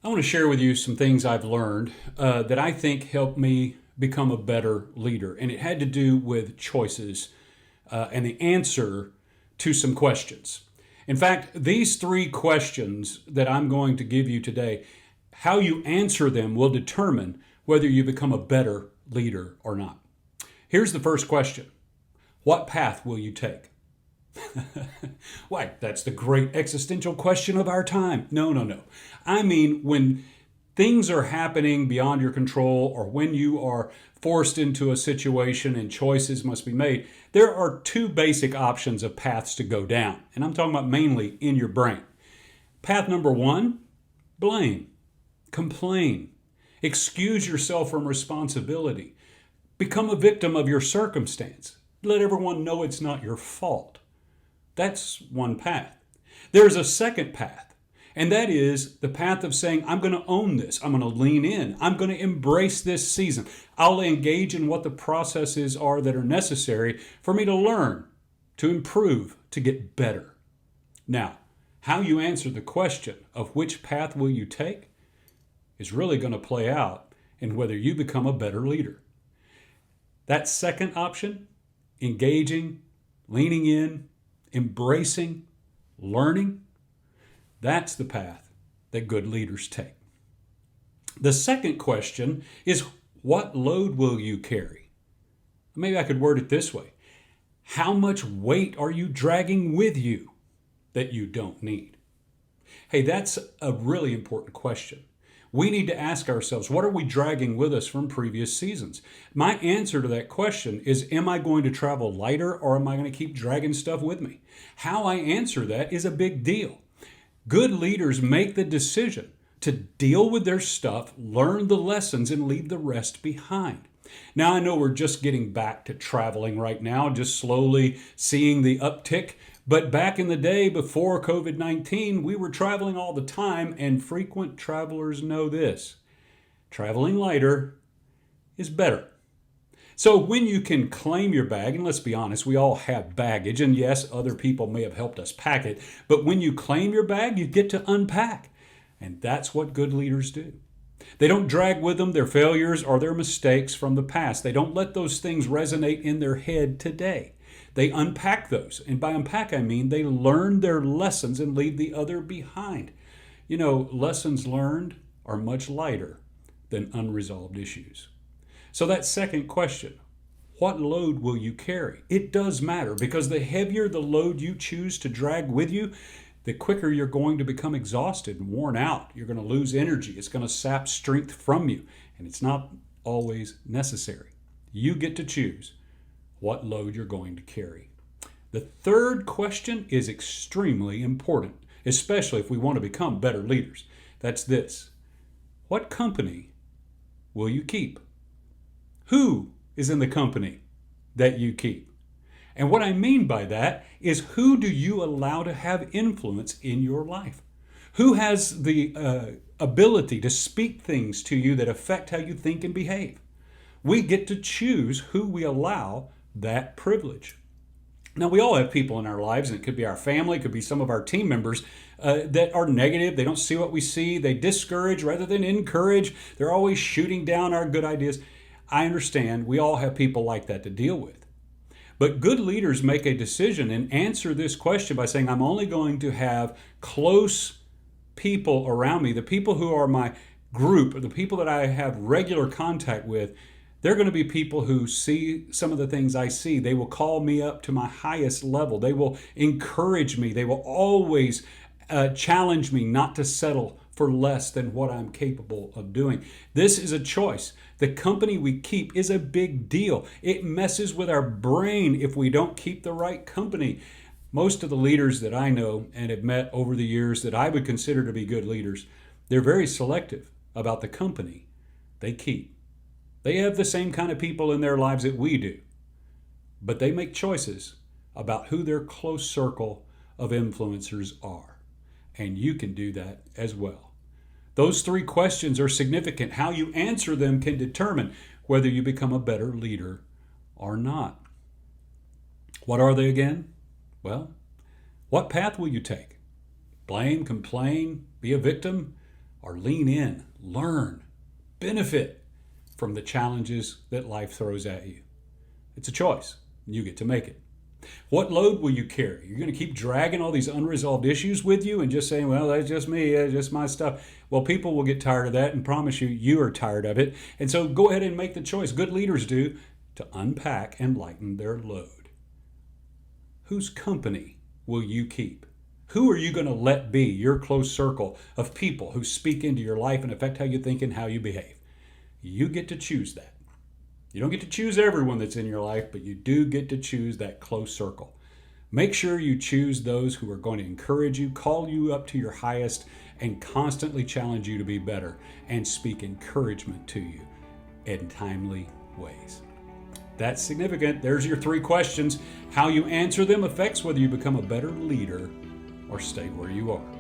I want to share with you some things I've learned that I think helped me become a better leader. And it had to do with choices and the answer to some questions. In fact, these three questions that I'm going to give you today, how you answer them will determine whether you become a better leader or not. Here's the first question. What path will you take? Why, that's the great existential question of our time. No. I mean, when things are happening beyond your control or when you are forced into a situation and choices must be made, there are two basic options of paths to go down. And I'm talking about mainly in your brain. Path number one, blame, complain, excuse yourself from responsibility, become a victim of your circumstance. Let everyone know it's not your fault. That's one path. There's a second path, and that is the path of saying, I'm going to own this. I'm going to lean in. I'm going to embrace this season. I'll engage in what the processes are that are necessary for me to learn, to improve, to get better. Now, how you answer the question of which path will you take is really going to play out in whether you become a better leader. That second option, engaging, leaning in, embracing, learning, that's the path that good leaders take. The second question is, what load will you carry? Maybe I could word it this way. How much weight are you dragging with you that you don't need? Hey, that's a really important question. We need to ask ourselves, what are we dragging with us from previous seasons? My answer to that question is, am I going to travel lighter or am I going to keep dragging stuff with me? How I answer that is a big deal. Good leaders make the decision to deal with their stuff, learn the lessons, and leave the rest behind. Now, I know we're just getting back to traveling right now, just slowly seeing the uptick. But back in the day before COVID-19, we were traveling all the time, and frequent travelers know this. Traveling lighter is better. So when you can claim your bag, and let's be honest, we all have baggage, and yes, other people may have helped us pack it, but when you claim your bag, you get to unpack. And that's what good leaders do. They don't drag with them their failures or their mistakes from the past. They don't let those things resonate in their head today. They unpack those. And by unpack, I mean they learn their lessons and leave the other behind. You know, lessons learned are much lighter than unresolved issues. So that second question, what load will you carry? It does matter, because the heavier the load you choose to drag with you, the quicker you're going to become exhausted and worn out. You're going to lose energy. It's going to sap strength from you, and it's not always necessary. You get to choose what load you're going to carry. The third question is extremely important, especially if we want to become better leaders. That's this. What company will you keep? Who is in the company that you keep? And what I mean by that is, who do you allow to have influence in your life? Who has the ability to speak things to you that affect how you think and behave? We get to choose who we allow that privilege. Now, we all have people in our lives, and it could be our family, it could be some of our team members that are negative. They don't see what we see. They discourage rather than encourage. They're always shooting down our good ideas. I understand we all have people like that to deal with. But good leaders make a decision and answer this question by saying, I'm only going to have close people around me, the people who are my group, or the people that I have regular contact with. They're going to be people who see some of the things I see. They will call me up to my highest level. They will encourage me. They will always challenge me not to settle for less than what I'm capable of doing. This is a choice. The company we keep is a big deal. It messes with our brain if we don't keep the right company. Most of the leaders that I know and have met over the years that I would consider to be good leaders, they're very selective about the company they keep. They have the same kind of people in their lives that we do, but they make choices about who their close circle of influencers are. And you can do that as well. Those three questions are significant. How you answer them can determine whether you become a better leader or not. What are they again? Well, what path will you take? Blame, complain, be a victim, or lean in, learn, benefit from the challenges that life throws at you? It's a choice. You get to make it. What load will you carry? You're going to keep dragging all these unresolved issues with you and just saying, well, that's just me, that's just my stuff. Well, people will get tired of that, and promise you, you are tired of it. And so go ahead and make the choice. Good leaders do, to unpack and lighten their load. Whose company will you keep? Who are you going to let be your close circle of people who speak into your life and affect how you think and how you behave? You get to choose that. You don't get to choose everyone that's in your life, but you do get to choose that close circle. Make sure you choose those who are going to encourage you, call you up to your highest, and constantly challenge you to be better and speak encouragement to you in timely ways. That's significant. There's your 3 questions. How you answer them affects whether you become a better leader or stay where you are.